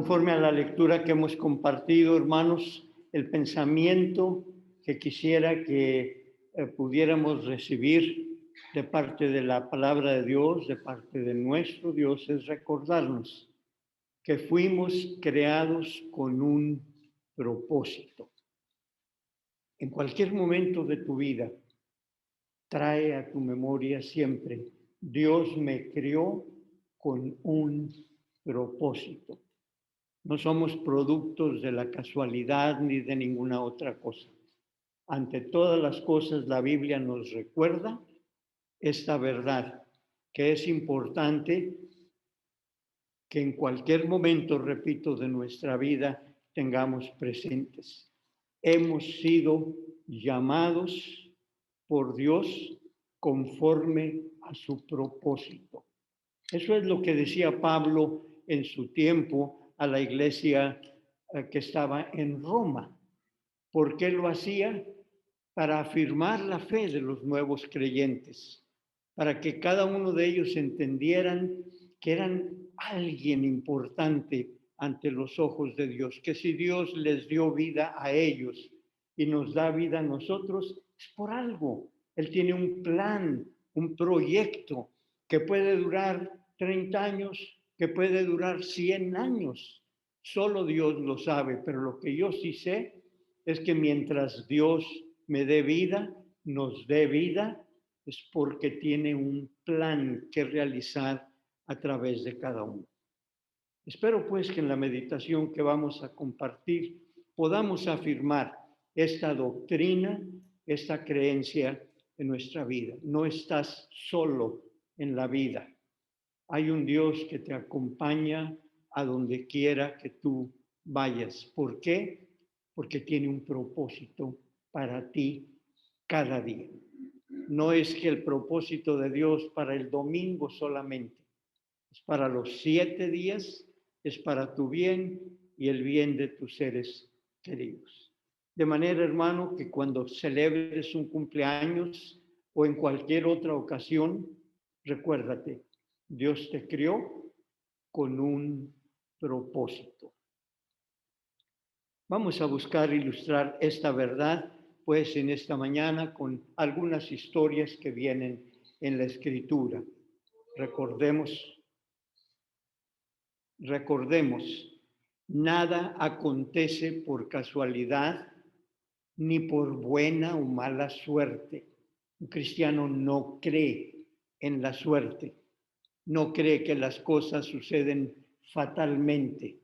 Conforme a la lectura que hemos compartido, hermanos, el pensamiento que quisiera que pudiéramos recibir de parte de la palabra de Dios, de parte de nuestro Dios, es recordarnos que fuimos creados con un propósito. En cualquier momento de tu vida, trae a tu memoria siempre, Dios me creó con un propósito. No somos productos de la casualidad ni de ninguna otra cosa. Ante todas las cosas, la Biblia nos recuerda esta verdad, que es importante que en cualquier momento, repito, de nuestra vida tengamos presentes. Hemos sido llamados por Dios conforme a su propósito. Eso es lo que decía Pablo en su tiempo a la iglesia que estaba en Roma. ¿Por qué lo hacía? Para afirmar la fe de los nuevos creyentes, para que cada uno de ellos entendieran que eran alguien importante ante los ojos de Dios, que si Dios les dio vida a ellos y nos da vida a nosotros, es por algo. Él tiene un plan, un proyecto que puede durar 30 años, que puede durar 100 años. Solo Dios lo sabe, pero lo que yo sí sé es que mientras Dios me dé vida, nos dé vida, es porque tiene un plan que realizar a través de cada uno. Espero pues que en la meditación que vamos a compartir podamos afirmar esta doctrina, esta creencia en nuestra vida. No estás solo en la vida. Hay un Dios que te acompaña a donde quiera que tú vayas. ¿Por qué? Porque tiene un propósito para ti cada día. No es que el propósito de Dios para el domingo solamente, es para los 7 días, es para tu bien y el bien de tus seres queridos. De manera, hermano, que cuando celebres un cumpleaños o en cualquier otra ocasión, recuérdate, Dios te crió con un propósito. Vamos a buscar ilustrar esta verdad, pues, en esta mañana con algunas historias que vienen en la Escritura. Recordemos, nada acontece por casualidad ni por buena o mala suerte. Un cristiano no cree en la suerte, no cree que las cosas suceden fatalmente.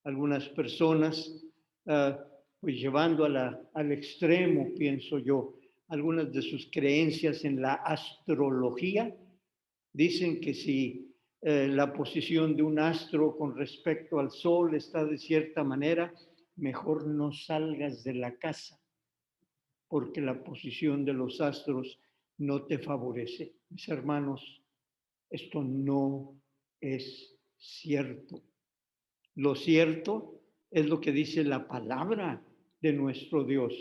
Algunas personas, pues llevando al extremo, pienso yo, algunas de sus creencias en la astrología, dicen que si la posición de un astro con respecto al sol está de cierta manera, mejor no salgas de la casa, porque la posición de los astros no te favorece. Mis hermanos, esto no es cierto. Lo cierto es lo que dice la palabra de nuestro Dios.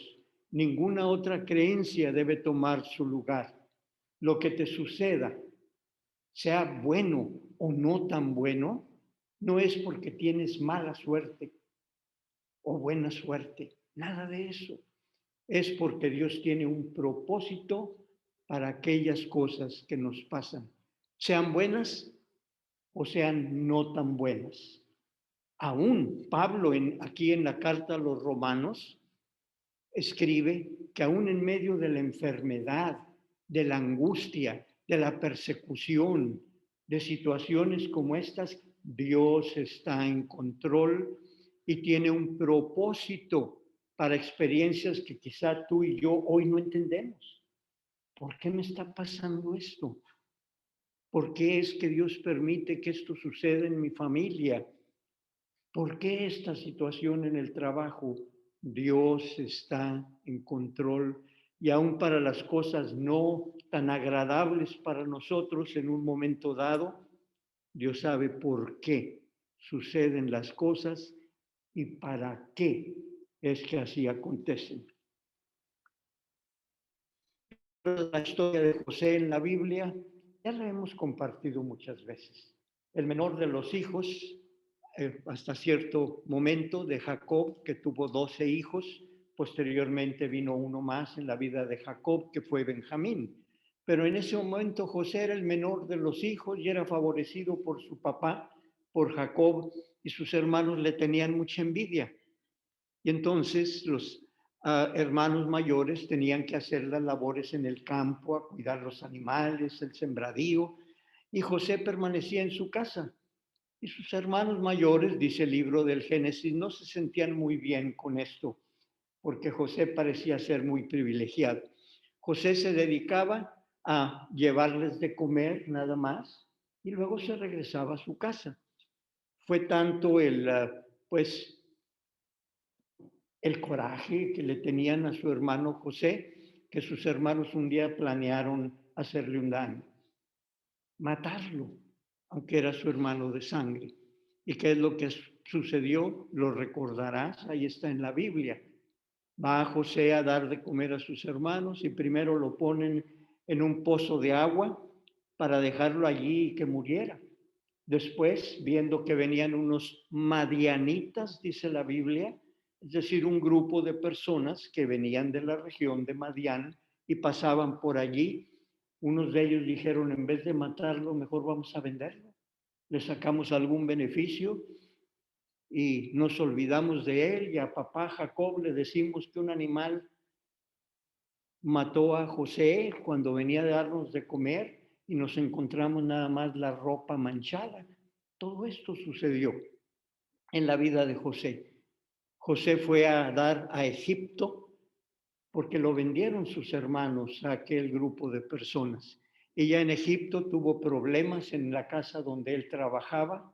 Ninguna otra creencia debe tomar su lugar. Lo que te suceda, sea bueno o no tan bueno, no es porque tienes mala suerte o buena suerte. Nada de eso. Es porque Dios tiene un propósito para aquellas cosas que nos pasan, sean buenas o sean no tan buenas. Aún Pablo, aquí en la carta a los Romanos, escribe que aún en medio de la enfermedad, de la angustia, de la persecución, de situaciones como estas, Dios está en control y tiene un propósito para experiencias que quizá tú y yo hoy no entendemos. ¿Por qué me está pasando esto? ¿Por qué es que Dios permite que esto suceda en mi familia? ¿Por qué esta situación en el trabajo? Dios está en control y aún para las cosas no tan agradables para nosotros en un momento dado, Dios sabe por qué suceden las cosas y para qué es que así acontecen. La historia de José en la Biblia ya la hemos compartido muchas veces. El menor de los hijos hasta cierto momento de Jacob, que tuvo 12 hijos. Posteriormente vino uno más en la vida de Jacob, que fue Benjamín. Pero en ese momento José era el menor de los hijos y era favorecido por su papá, por Jacob, y sus hermanos le tenían mucha envidia. Y entonces los hermanos mayores tenían que hacer las labores en el campo, a cuidar los animales, el sembradío, y José permanecía en su casa. Y sus hermanos mayores, dice el libro del Génesis, no se sentían muy bien con esto, porque José parecía ser muy privilegiado. José se dedicaba a llevarles de comer nada más y luego se regresaba a su casa. Fue tanto pues, el coraje que le tenían a su hermano José, que sus hermanos un día planearon hacerle un daño, matarlo, aunque era su hermano de sangre. ¿Y qué es lo que sucedió? Lo recordarás, ahí está en la Biblia. Va José a dar de comer a sus hermanos y primero lo ponen en un pozo de agua para dejarlo allí y que muriera. Después, viendo que venían unos madianitas, dice la Biblia, es decir, un grupo de personas que venían de la región de Madián y pasaban por allí, unos de ellos dijeron, en vez de matarlo, mejor vamos a venderlo. Le sacamos algún beneficio y nos olvidamos de él, y a papá Jacob le decimos que un animal mató a José cuando venía a darnos de comer y nos encontramos nada más la ropa manchada. Todo esto sucedió en la vida de José. José fue a dar a Egipto porque lo vendieron sus hermanos a aquel grupo de personas. Y ya en Egipto tuvo problemas en la casa donde él trabajaba,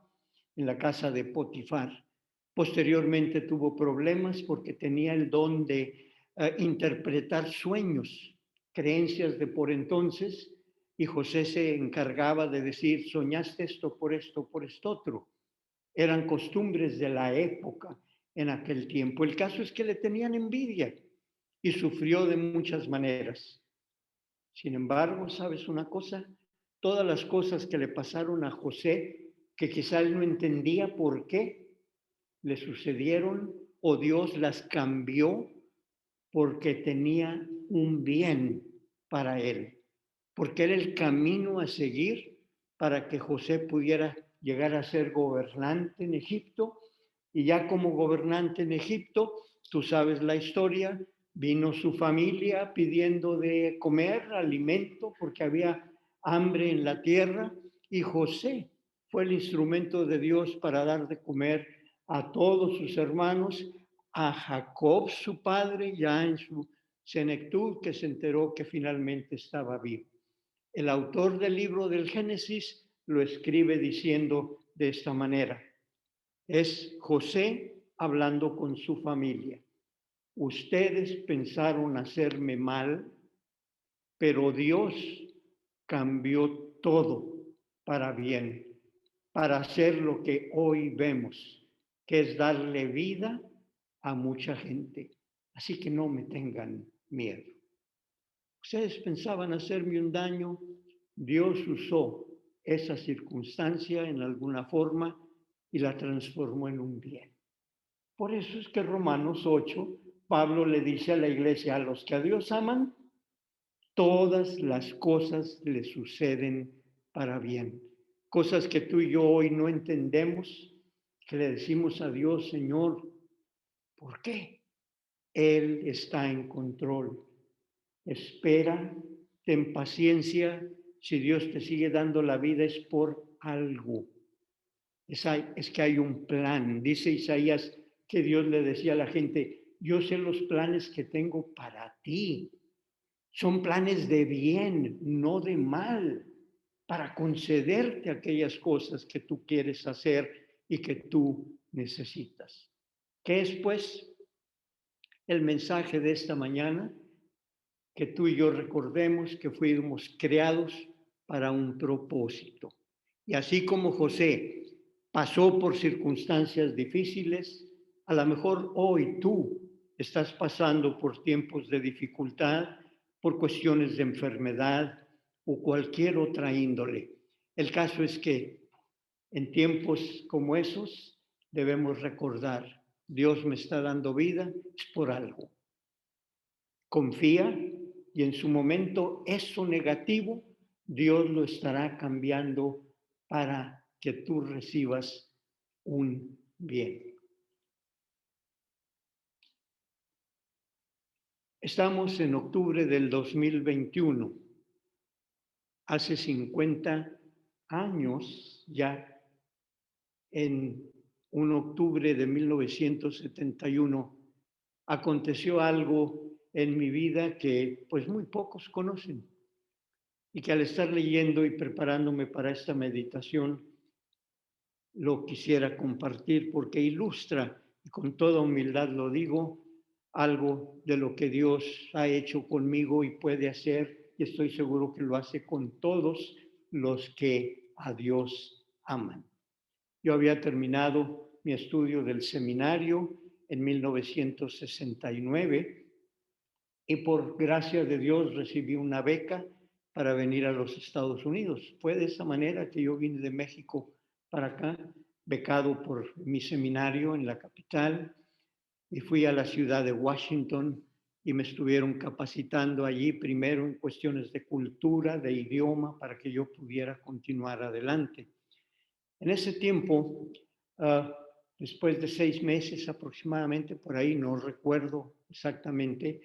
en la casa de Potifar. Posteriormente tuvo problemas porque tenía el don de interpretar sueños, creencias de por entonces, y José se encargaba de decir, soñaste esto, por esto otro. Eran costumbres de la época en aquel tiempo. El caso es que le tenían envidia y sufrió de muchas maneras. Sin embargo, ¿sabes una cosa? Todas las cosas que le pasaron a José, que quizá él no entendía por qué, le sucedieron o Dios las cambió porque tenía un bien para él, porque era el camino a seguir para que José pudiera llegar a ser gobernante en Egipto. Y ya como gobernante en Egipto, tú sabes la historia, vino su familia pidiendo de comer, alimento, porque había hambre en la tierra, y José fue el instrumento de Dios para dar de comer a todos sus hermanos, a Jacob, su padre, ya en su senectud, que se enteró que finalmente estaba vivo. El autor del libro del Génesis lo escribe diciendo de esta manera: es José hablando con su familia. Ustedes pensaron hacerme mal, pero Dios cambió todo para bien, para hacer lo que hoy vemos, que es darle vida a mucha gente. Así que no me tengan miedo. Ustedes pensaban hacerme un daño, Dios usó esa circunstancia en alguna forma y la transformó en un bien. Por eso es que Romanos 8, Pablo le dice a la iglesia, a los que a Dios aman, todas las cosas le suceden para bien. Cosas que tú y yo hoy no entendemos, que le decimos a Dios, Señor, ¿por qué? Él está en control. Espera, ten paciencia. Si Dios te sigue dando la vida es por algo. Es que hay un plan. Dice Isaías que Dios le decía a la gente, yo sé los planes que tengo para ti. Son planes de bien, no de mal, para concederte aquellas cosas que tú quieres hacer y que tú necesitas. ¿Qué es, pues, el mensaje de esta mañana? Que tú y yo recordemos que fuimos creados para un propósito. Y así como José pasó por circunstancias difíciles, a lo mejor hoy tú estás pasando por tiempos de dificultad, por cuestiones de enfermedad o cualquier otra índole. El caso es que en tiempos como esos, debemos recordar, Dios me está dando vida, es por algo. Confía y en su momento eso negativo, Dios lo estará cambiando para que tú recibas un bien. Estamos en octubre del 2021. Hace 50 años ya, en un octubre de 1971, aconteció algo en mi vida que pues muy pocos conocen y que al estar leyendo y preparándome para esta meditación lo quisiera compartir porque ilustra, y con toda humildad lo digo, algo de lo que Dios ha hecho conmigo y puede hacer, y estoy seguro que lo hace con todos los que a Dios aman. Yo había terminado mi estudio del seminario en 1969 y por gracia de Dios recibí una beca para venir a los Estados Unidos. Fue de esa manera que yo vine de México para acá, becado por mi seminario en la capital, y fui a la ciudad de Washington y me estuvieron capacitando allí primero en cuestiones de cultura, de idioma, para que yo pudiera continuar adelante. En ese tiempo, después de 6 meses aproximadamente, por ahí no recuerdo exactamente,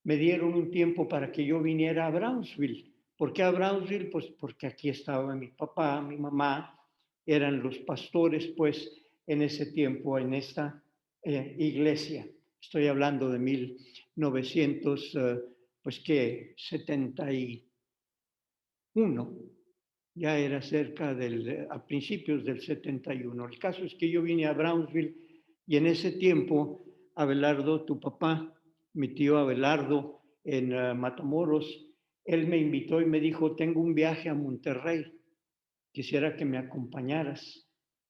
me dieron un tiempo para que yo viniera a Brownsville. ¿Por qué a Brownsville? Pues porque aquí estaba mi papá, mi mamá, eran los pastores, pues, en ese tiempo, en esta iglesia. Estoy hablando de 1900, pues, ¿qué? 71. Ya era cerca a principios del 71. El caso es que yo vine a Brownsville y en ese tiempo, Abelardo, tu papá, mi tío Abelardo, en Matamoros, él me invitó y me dijo, tengo un viaje a Monterrey, quisiera que me acompañaras.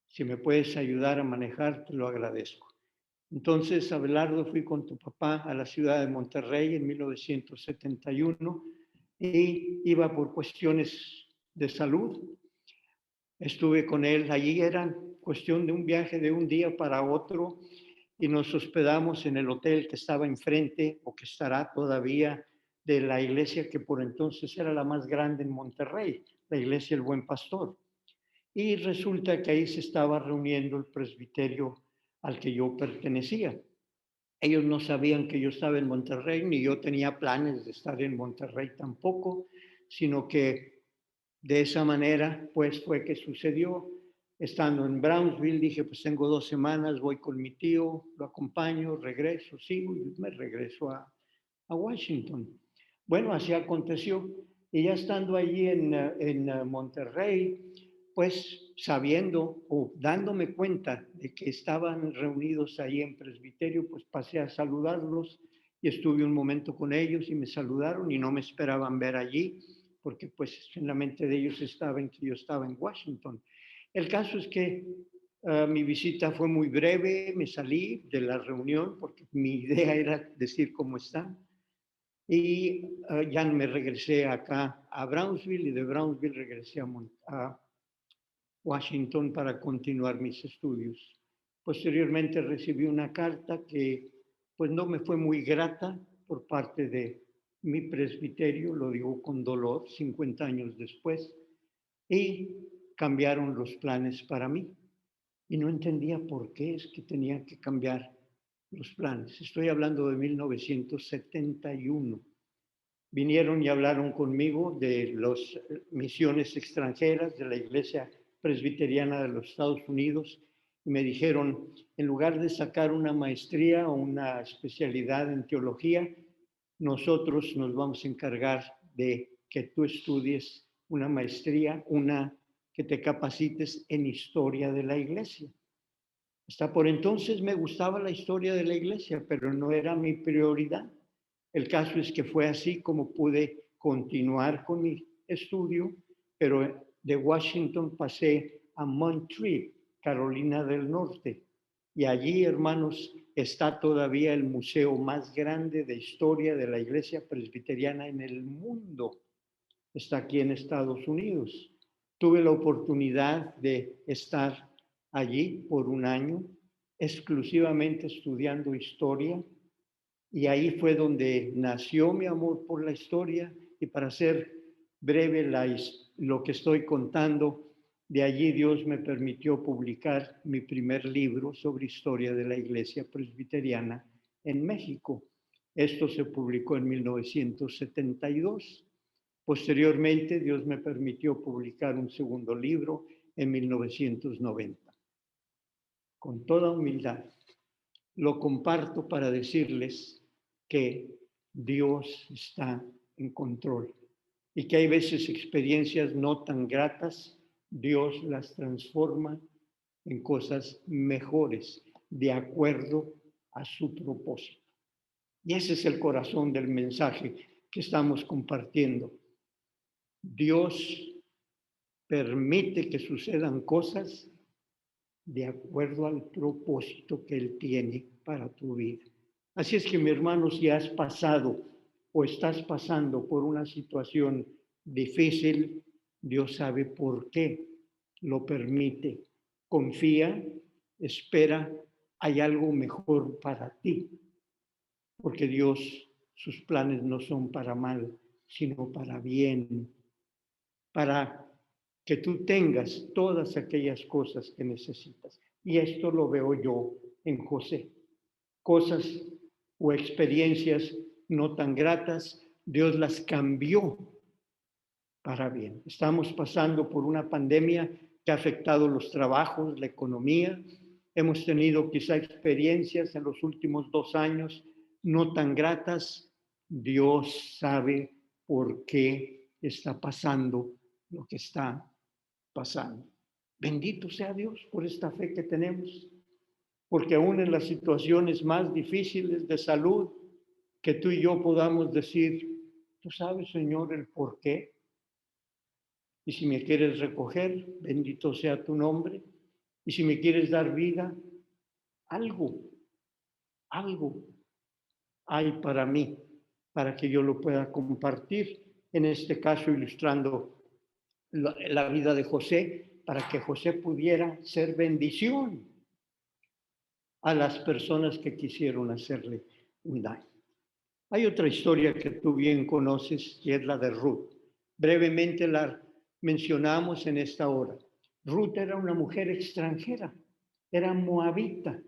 Si me puedes ayudar a manejar, te lo agradezco. Entonces, Abelardo, fui con tu papá a la ciudad de Monterrey en 1971 y iba por cuestiones de salud. Estuve con él, allí era cuestión de un viaje de un día para otro y nos hospedamos en el hotel que estaba enfrente o que estará todavía de la iglesia que por entonces era la más grande en Monterrey, la iglesia El Buen Pastor. Y resulta que ahí se estaba reuniendo el presbiterio al que yo pertenecía. Ellos no sabían que yo estaba en Monterrey, ni yo tenía planes de estar en Monterrey tampoco, sino que de esa manera, pues fue que sucedió. Estando en Brownsville, dije, pues tengo 2 semanas, voy con mi tío, lo acompaño, regreso, sigo y me regreso a Washington. Bueno, así aconteció. Y ya estando allí en Monterrey, pues sabiendo o dándome cuenta de que estaban reunidos ahí en presbiterio, pues pasé a saludarlos y estuve un momento con ellos y me saludaron y no me esperaban ver allí porque pues en la mente de ellos estaba en que yo estaba en Washington. El caso es que mi visita fue muy breve, me salí de la reunión porque mi idea era decir cómo están y ya me regresé acá a Brownsville y de Brownsville regresé a Washington para continuar mis estudios. Posteriormente recibí una carta que pues no me fue muy grata por parte de mi presbiterio, lo digo con dolor, 50 años después, y cambiaron los planes para mí. Y no entendía por qué es que tenía que cambiar los planes. Estoy hablando de 1971. Vinieron y hablaron conmigo de las misiones extranjeras de la Iglesia Presbiteriana de los Estados Unidos y me dijeron, en lugar de sacar una maestría o una especialidad en teología, nosotros nos vamos a encargar de que tú estudies una maestría, que te capacites en historia de la Iglesia. Hasta por entonces me gustaba la historia de la Iglesia, pero no era mi prioridad. El caso es que fue así como pude continuar con mi estudio, pero de Washington pasé a Montreal, Carolina del Norte. Y allí, hermanos, está todavía el museo más grande de historia de la Iglesia Presbiteriana en el mundo. Está aquí en Estados Unidos. Tuve la oportunidad de estar allí por un año exclusivamente estudiando historia, y ahí fue donde nació mi amor por la historia. Y para ser breve lo que estoy contando, de allí Dios me permitió publicar mi primer libro sobre historia de la Iglesia Presbiteriana en México. Esto se publicó en 1972. Posteriormente, Dios me permitió publicar un segundo libro en 1990. Con toda humildad, lo comparto para decirles que Dios está en control y que hay veces experiencias no tan gratas, Dios las transforma en cosas mejores, de acuerdo a su propósito. Y ese es el corazón del mensaje que estamos compartiendo. Dios permite que sucedan cosas de acuerdo al propósito que Él tiene para tu vida. Así es que, mi hermano, si has pasado o estás pasando por una situación difícil, Dios sabe por qué lo permite. Confía, espera, hay algo mejor para ti, porque Dios, sus planes no son para mal, sino para bien, para que tú tengas todas aquellas cosas que necesitas. Y esto lo veo yo en José. Cosas o experiencias no tan gratas, Dios las cambió para bien. Estamos pasando por una pandemia que ha afectado los trabajos, la economía. Hemos tenido quizá experiencias en los últimos 2 años no tan gratas. Dios sabe por qué está pasando lo que está pasando. Bendito sea Dios por esta fe que tenemos, porque aún en las situaciones más difíciles de salud, que tú y yo podamos decir, tú sabes, Señor, el por qué. Y si me quieres recoger, bendito sea tu nombre. Y si me quieres dar vida, algo, algo hay para mí, para que yo lo pueda compartir. En este caso, ilustrando la vida de José, para que José pudiera ser bendición a las personas que quisieron hacerle un daño. Hay otra historia que tú bien conoces y es la de Ruth. Brevemente la mencionamos en esta hora. Ruth era una mujer extranjera, era moabita.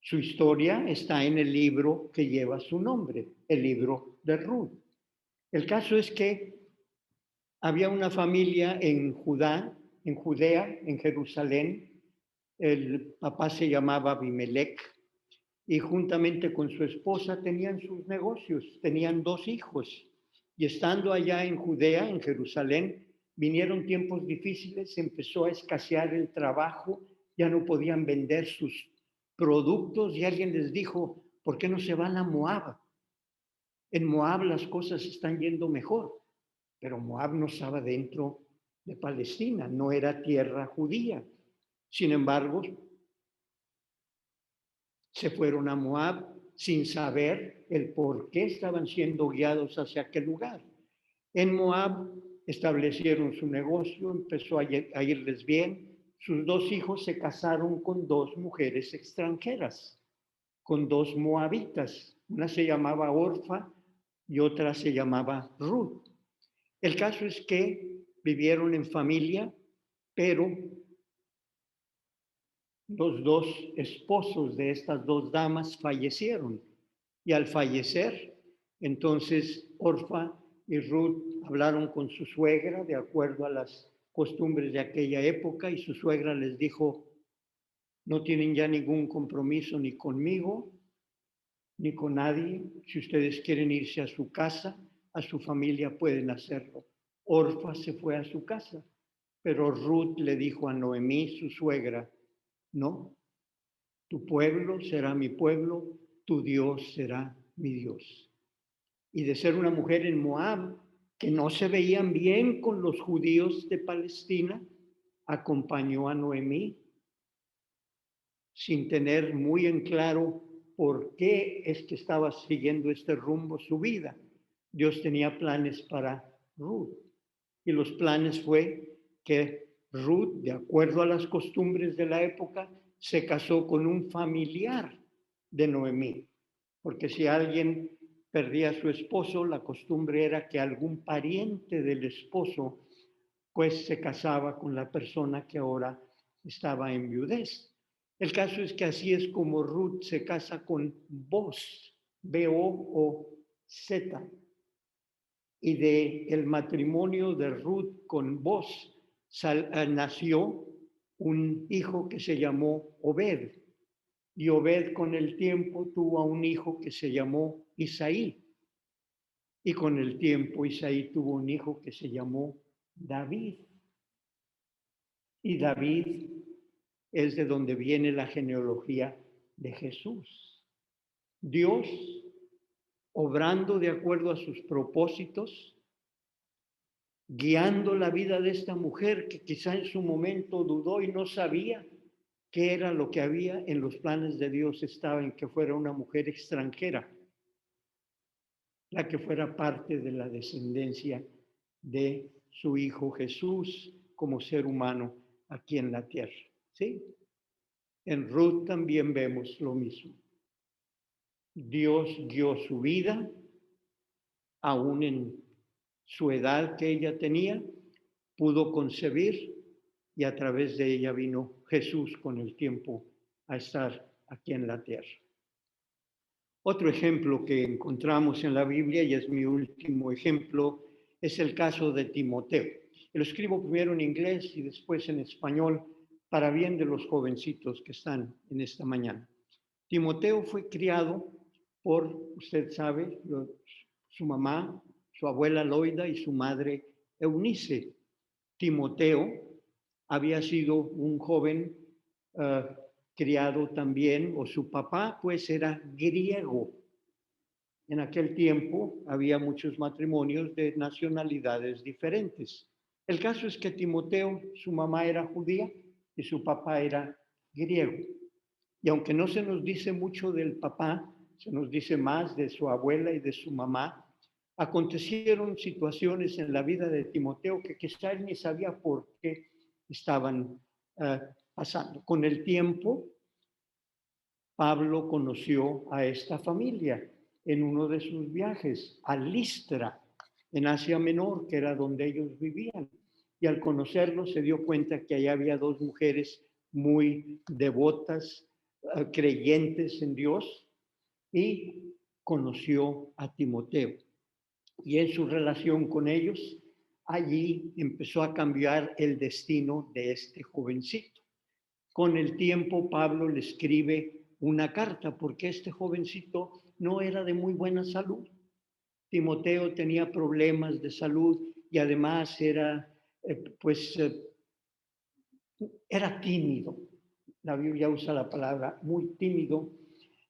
Su historia está en el libro que lleva su nombre, el libro de Ruth. El caso es que había una familia en Judea, en Jerusalén. El papá se llamaba Abimelech y juntamente con su esposa tenían sus negocios, tenían 2 hijos. Y estando allá en Judea, en Jerusalén, vinieron tiempos difíciles, empezó a escasear el trabajo, ya no podían vender sus productos y alguien les dijo, ¿por qué no se van a Moab? En Moab las cosas están yendo mejor, pero Moab no estaba dentro de Palestina, no era tierra judía. Sin embargo, se fueron a Moab sin saber el por qué estaban siendo guiados hacia aquel lugar. En Moab establecieron su negocio, empezó a irles bien. Sus 2 hijos se casaron con 2 mujeres extranjeras, con 2 moabitas. Una se llamaba Orfa y otra se llamaba Ruth. El caso es que vivieron en familia, pero los 2 esposos de estas 2 damas fallecieron. Y al fallecer, entonces Orfa y Ruth hablaron con su suegra de acuerdo a las costumbres de aquella época y su suegra les dijo, no tienen ya ningún compromiso ni conmigo ni con nadie. Si ustedes quieren irse a su casa, a su familia, pueden hacerlo. Orfa se fue a su casa, pero Ruth le dijo a Noemí, su suegra, no, tu pueblo será mi pueblo, tu Dios será mi Dios. Y de ser una mujer en Moab, que no se veían bien con los judíos de Palestina, acompañó a Noemí sin tener muy en claro por qué es que estaba siguiendo este rumbo su vida. Dios tenía planes para Ruth. Y los planes fue que Ruth, de acuerdo a las costumbres de la época, se casó con un familiar de Noemí, porque si alguien perdía a su esposo, la costumbre era que algún pariente del esposo pues se casaba con la persona que ahora estaba en viudez. El caso es que así es como Ruth se casa con Boz, B-O-O-Z, y de el matrimonio de Ruth con Boz nació un hijo que se llamó Obed, y Obed con el tiempo tuvo a un hijo que se llamó Isaí, y con el tiempo Isaí tuvo un hijo que se llamó David. Y David es de donde viene la genealogía de Jesús. Dios, obrando de acuerdo a sus propósitos, guiando la vida de esta mujer que quizá en su momento dudó y no sabía qué era lo que había en los planes de Dios, estaba en que fuera una mujer extranjera, la que fuera parte de la descendencia de su Hijo Jesús como ser humano aquí en la tierra. ¿Sí? En Ruth también vemos lo mismo. Dios dio su vida, aún en su edad que ella tenía, pudo concebir y a través de ella vino Jesús con el tiempo a estar aquí en la tierra. Otro ejemplo que encontramos en la Biblia, y es mi último ejemplo, es el caso de Timoteo. Lo escribo primero en inglés y después en español para bien de los jovencitos que están en esta mañana. Timoteo fue criado por, usted sabe, su mamá, su abuela Loida y su madre Eunice. Timoteo había sido un joven criado también, o su papá pues era griego. En aquel tiempo había muchos matrimonios de nacionalidades diferentes. El caso es que Timoteo, su mamá era judía y su papá era griego. Y aunque no se nos dice mucho del papá, se nos dice más de su abuela y de su mamá, acontecieron situaciones en la vida de Timoteo que quizá él ni sabía por qué estaban pasando. Con el tiempo, Pablo conoció a esta familia en uno de sus viajes a Listra, en Asia Menor, que era donde ellos vivían. Y al conocerlos se dio cuenta que allá había dos mujeres muy devotas, creyentes en Dios, y conoció a Timoteo. Y en su relación con ellos, allí empezó a cambiar el destino de este jovencito. Con el tiempo, Pablo le escribe una carta porque este jovencito no era de muy buena salud. Timoteo tenía problemas de salud y además era, era tímido. La Biblia usa la palabra muy tímido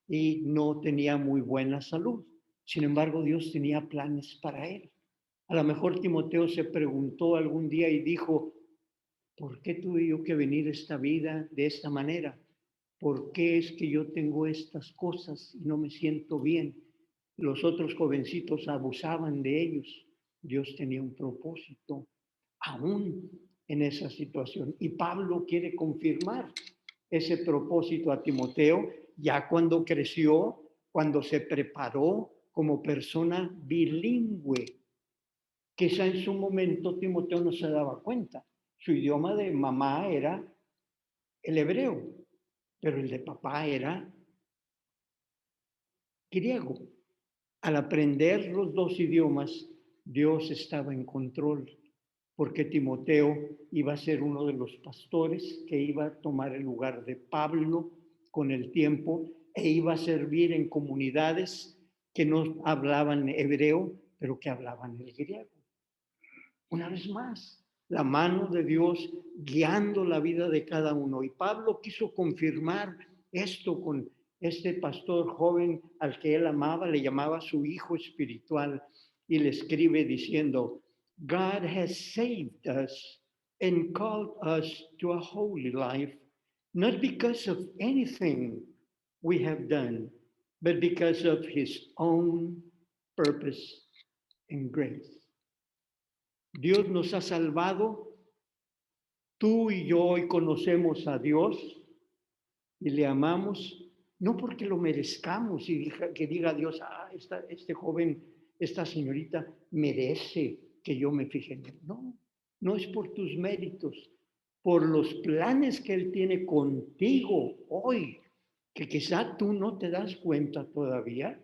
y no tenía muy buena salud. Sin embargo, Dios tenía planes para él. A lo mejor Timoteo se preguntó algún día y dijo, ¿por qué tuve yo que venir a esta vida de esta manera? ¿Por qué es que yo tengo estas cosas y no me siento bien? Los otros jovencitos abusaban de ellos. Dios tenía un propósito aún en esa situación. Y Pablo quiere confirmar ese propósito a Timoteo ya cuando creció, cuando se preparó como persona bilingüe. Quizá en su momento Timoteo no se daba cuenta. Su idioma de mamá era el hebreo, pero el de papá era griego. Al aprender los dos idiomas, Dios estaba en control, porque Timoteo iba a ser uno de los pastores que iba a tomar el lugar de Pablo con el tiempo e iba a servir en comunidades que no hablaban hebreo, pero que hablaban el griego. Una vez más, la mano de Dios guiando la vida de cada uno. Y Pablo quiso confirmar esto con este pastor joven al que él amaba, le llamaba su hijo espiritual, y le escribe diciendo, God has saved us and called us to a holy life, not because of anything we have done, but because of his own purpose and grace. Dios nos ha salvado. Tú y yo hoy conocemos a Dios y le amamos, no porque lo merezcamos y que diga Dios, este joven, esta señorita merece que yo me fije en él. No, no es por tus méritos, por los planes que Él tiene contigo hoy, que quizá tú no te das cuenta todavía,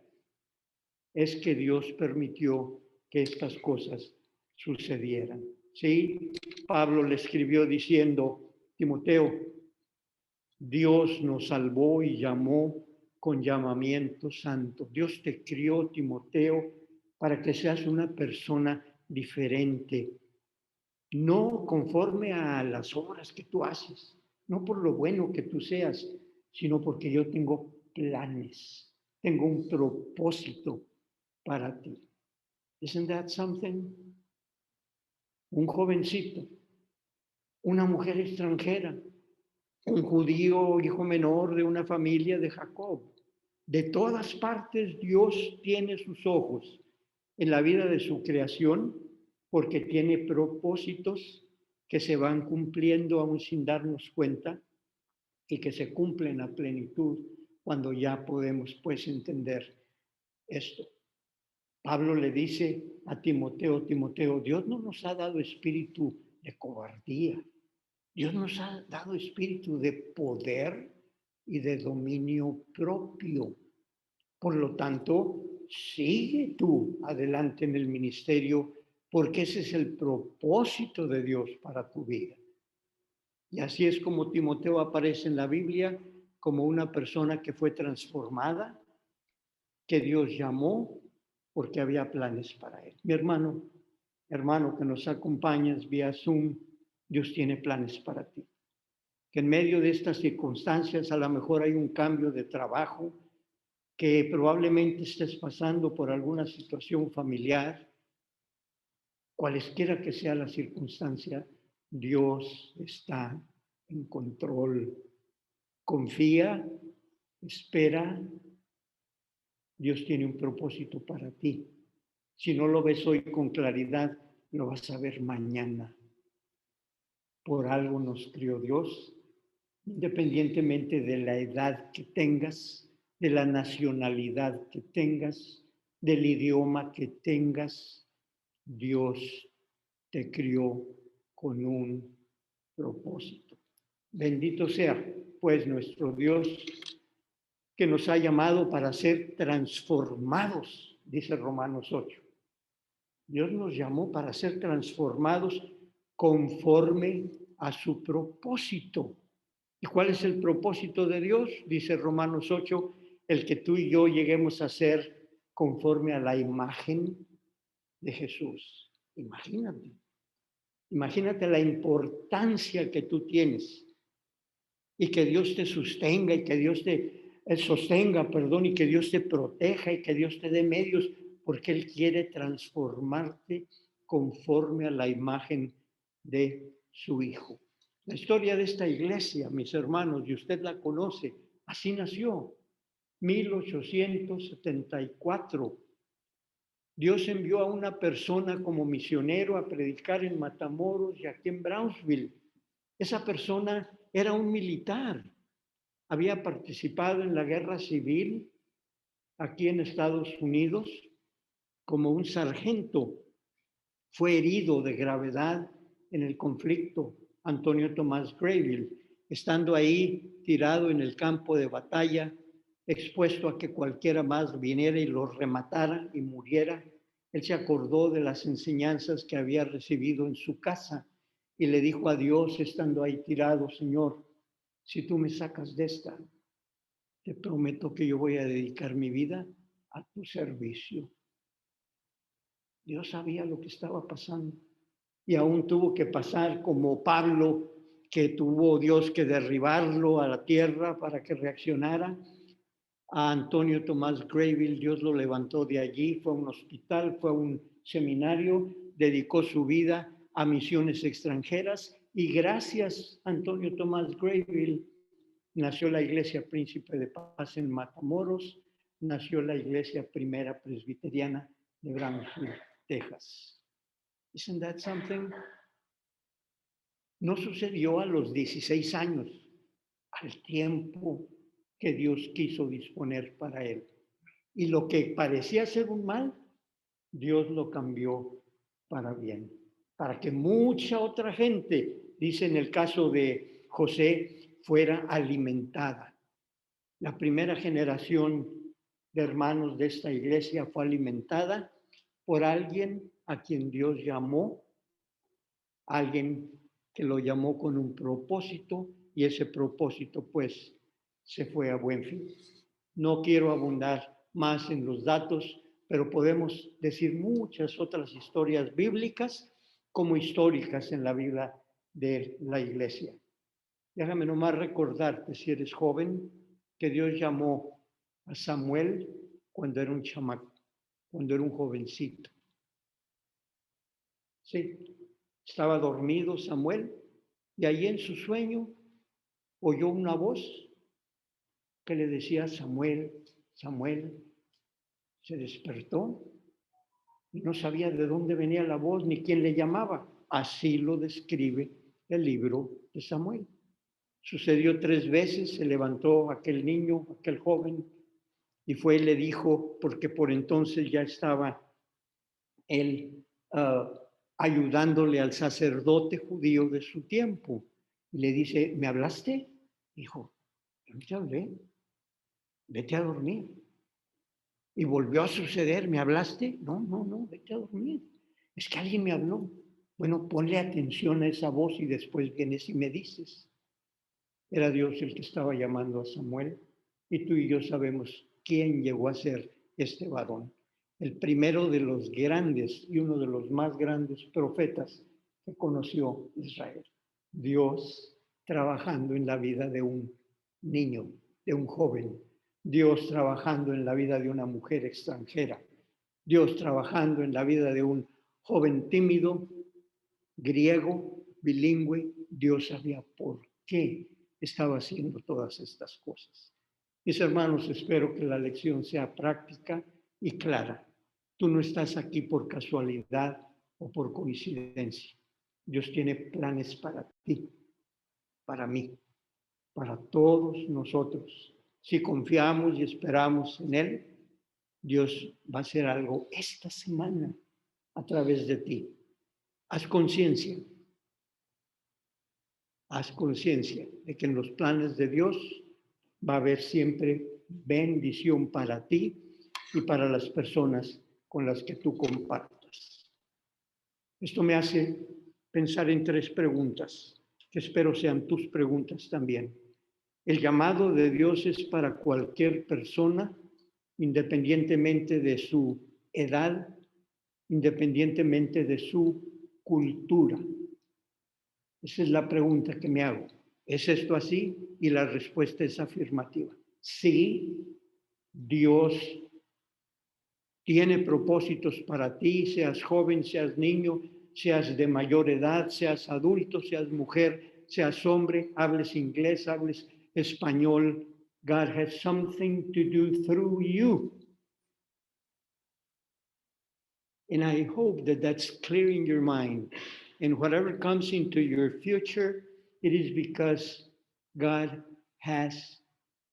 es que Dios permitió que estas cosas sucedieran. Sí, Pablo le escribió diciendo, Timoteo, Dios nos salvó y llamó con llamamiento santo. Dios te crió, Timoteo, para que seas una persona diferente, no conforme a las obras que tú haces, no por lo bueno que tú seas, sino porque yo tengo planes, tengo un propósito para ti. Isn't that something? Un jovencito, una mujer extranjera, un judío hijo menor de una familia de Jacob. De todas partes Dios tiene sus ojos en la vida de su creación porque tiene propósitos que se van cumpliendo aún sin darnos cuenta y que se cumplen a plenitud cuando ya podemos pues entender esto. Pablo le dice a Timoteo, Timoteo, Dios no nos ha dado espíritu de cobardía, Dios nos ha dado espíritu de poder y de dominio propio. Por lo tanto, sigue tú adelante en el ministerio porque ese es el propósito de Dios para tu vida. Y así es como Timoteo aparece en la Biblia como una persona que fue transformada, que Dios llamó porque había planes para él. Mi hermano que nos acompañas vía Zoom, Dios tiene planes para ti. Que en medio de estas circunstancias a lo mejor hay un cambio de trabajo, que probablemente estés pasando por alguna situación familiar, cualesquiera que sea la circunstancia, Dios está en control. Confía, espera, Dios tiene un propósito para ti. Si no lo ves hoy con claridad, lo vas a ver mañana. Por algo nos crió Dios, independientemente de la edad que tengas, de la nacionalidad que tengas, del idioma que tengas, Dios te crió con un propósito. Bendito sea, pues, nuestro Dios que nos ha llamado para ser transformados, dice Romanos 8. Dios nos llamó para ser transformados conforme a su propósito. ¿Y cuál es el propósito de Dios? Dice Romanos 8, el que tú y yo lleguemos a ser conforme a la imagen de Jesús. Imagínate la importancia que tú tienes y que Dios te sostenga y que Dios te sostenga, perdón, y que Dios te proteja y que Dios te dé medios porque Él quiere transformarte conforme a la imagen de su Hijo. La historia de esta iglesia, mis hermanos, y usted la conoce, así nació, 1874. Dios envió a una persona como misionero a predicar en Matamoros y aquí en Brownsville. Esa persona era un militar, había participado en la guerra civil aquí en Estados Unidos como un sargento. Fue herido de gravedad en el conflicto, Antonio Tomás Graybill, estando ahí tirado en el campo de batalla, expuesto a que cualquiera más viniera y lo rematara y muriera. Él se acordó de las enseñanzas que había recibido en su casa y le dijo a Dios, estando ahí tirado, Señor, si tú me sacas de esta, te prometo que yo voy a dedicar mi vida a tu servicio. Dios sabía lo que estaba pasando y aún tuvo que pasar como Pablo, que tuvo Dios que derribarlo a la tierra para que reaccionara. A Antonio Tomás Graybill, Dios lo levantó de allí, fue a un hospital, fue a un seminario, dedicó su vida a misiones extranjeras y gracias a Antonio Tomás Graybill nació la Iglesia Príncipe de Paz en Matamoros, nació la Iglesia Primera Presbiteriana de Brownsville, Texas. Isn't that something? No sucedió a los 16 años, al tiempo que Dios quiso disponer para él. Y lo que parecía ser un mal, Dios lo cambió para bien, para que mucha otra gente, dice en el caso de José, fuera alimentada. La primera generación de hermanos de esta iglesia fue alimentada por alguien a quien Dios llamó, alguien que lo llamó con un propósito y ese propósito pues se fue a buen fin. No quiero abundar más en los datos, pero podemos decir muchas otras historias bíblicas como históricas en la vida de la iglesia. Déjame nomás recordarte, si eres joven, que Dios llamó a Samuel cuando era un chamaco, cuando era un jovencito. Sí, estaba dormido Samuel y allí en su sueño oyó una voz que le decía, Samuel, Samuel. Se despertó y no sabía de dónde venía la voz ni quién le llamaba. Así lo describe el libro de Samuel. Sucedió 3 veces, se levantó aquel niño, aquel joven, y fue y le dijo, porque por entonces ya estaba él ayudándole al sacerdote judío de su tiempo. Y le dice, ¿me hablaste? Dijo, yo no te hablé, vete a dormir. Y volvió a suceder, ¿me hablaste? No, no, no, vete a dormir. Es que alguien me habló. Bueno, ponle atención a esa voz y después vienes y me dices. Era Dios el que estaba llamando a Samuel y tú y yo sabemos quién llegó a ser este varón. El primero de los grandes y uno de los más grandes profetas que conoció Israel. Dios trabajando en la vida de un niño, de un joven. Dios trabajando en la vida de una mujer extranjera. Dios trabajando en la vida de un joven tímido, griego, bilingüe. Dios sabía por qué estaba haciendo todas estas cosas. Mis hermanos, espero que la lección sea práctica y clara. Tú no estás aquí por casualidad o por coincidencia. Dios tiene planes para ti, para mí, para todos nosotros. Si confiamos y esperamos en Él, Dios va a hacer algo esta semana a través de ti. Haz conciencia. Haz conciencia de que en los planes de Dios va a haber siempre bendición para ti y para las personas con las que tú compartas. Esto me hace pensar en 3 preguntas, que espero sean tus preguntas también. El llamado de Dios es para cualquier persona, independientemente de su edad, independientemente de su cultura. Esa es la pregunta que me hago. ¿Es esto así? Y la respuesta es afirmativa. Sí, Dios tiene propósitos para ti, seas joven, seas niño, seas de mayor edad, seas adulto, seas mujer, seas hombre, hables inglés, hables español. God has something to do through you. And I hope that that's clearing your mind. And whatever comes into your future, it is because God has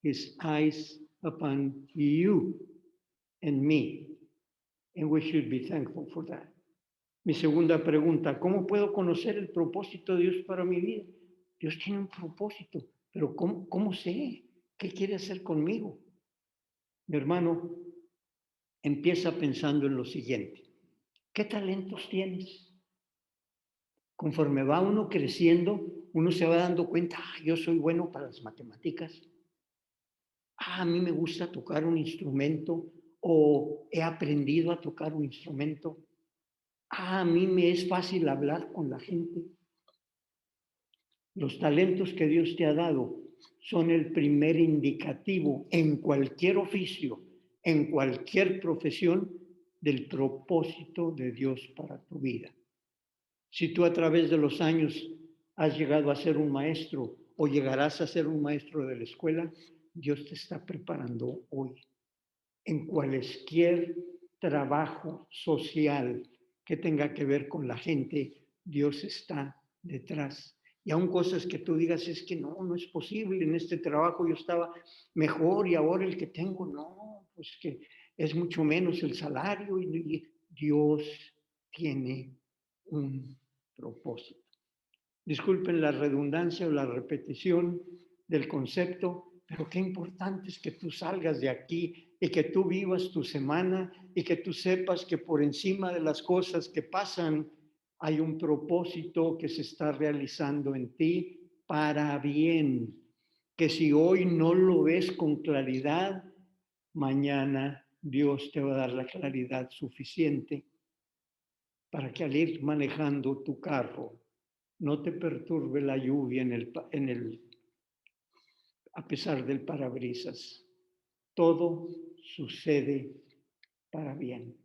his eyes upon you and me. And we should be thankful for that. Mi segunda pregunta, ¿cómo puedo conocer el propósito de Dios para mi vida? Dios tiene un propósito, pero ¿cómo sé? ¿Qué quiere hacer conmigo? Mi hermano, empieza pensando en lo siguiente. ¿Qué talentos tienes? Conforme va uno creciendo, uno se va dando cuenta, yo soy bueno para las matemáticas. A mí me gusta tocar un instrumento o he aprendido a tocar un instrumento. A mí me es fácil hablar con la gente. Los talentos que Dios te ha dado son el primer indicativo en cualquier oficio, en cualquier profesión, del propósito de Dios para tu vida. Si tú a través de los años has llegado a ser un maestro o llegarás a ser un maestro de la escuela, Dios te está preparando hoy. En cualquier trabajo social que tenga que ver con la gente, Dios está detrás Y aún cosas que tú digas, es que no es posible, en este trabajo yo estaba mejor y ahora el que tengo, no, pues que es mucho menos el salario y Dios tiene un propósito. Disculpen la redundancia o la repetición del concepto, pero qué importante es que tú salgas de aquí y que tú vivas tu semana y que tú sepas que por encima de las cosas que pasan hay un propósito que se está realizando en ti para bien. Que si hoy no lo ves con claridad, mañana Dios te va a dar la claridad suficiente para que al ir manejando tu carro no te perturbe la lluvia a pesar del parabrisas. Todo sucede para bien.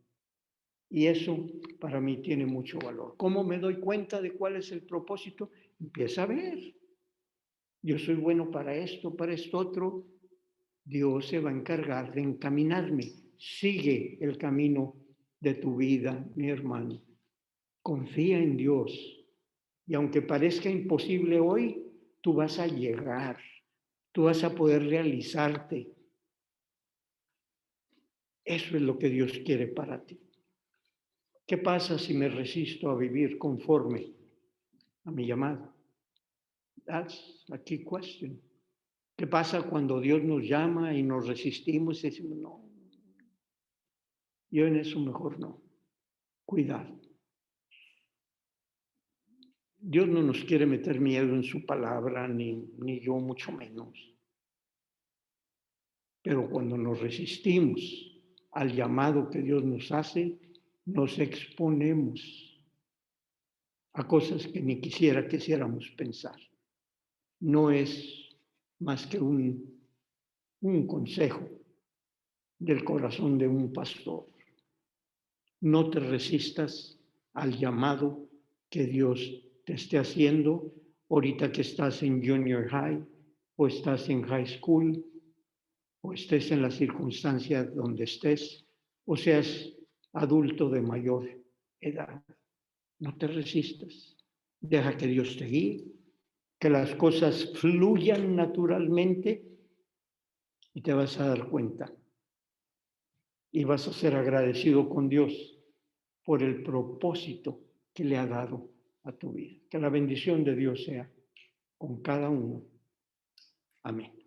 Y eso para mí tiene mucho valor. ¿Cómo me doy cuenta de cuál es el propósito? Empieza a ver. Yo soy bueno para esto otro. Dios se va a encargar de encaminarme. Sigue el camino de tu vida, mi hermano. Confía en Dios. Y aunque parezca imposible hoy, tú vas a llegar. Tú vas a poder realizarte. Eso es lo que Dios quiere para ti. ¿Qué pasa si me resisto a vivir conforme a mi llamado? That's a key question. ¿Qué pasa cuando Dios nos llama y nos resistimos y decimos, no, yo en eso mejor no? Cuidado. Dios no nos quiere meter miedo en su palabra, ni yo mucho menos. Pero cuando nos resistimos al llamado que Dios nos hace, nos exponemos a cosas que ni quisiéramos pensar. No es más que un consejo del corazón de un pastor. No te resistas al llamado que Dios te esté haciendo ahorita que estás en junior high o estás en high school o estés en la circunstancia donde estés o seas adulto de mayor edad. No te resistas. Deja que Dios te guíe, que las cosas fluyan naturalmente y te vas a dar cuenta y vas a ser agradecido con Dios por el propósito que le ha dado a tu vida. Que la bendición de Dios sea con cada uno. Amén.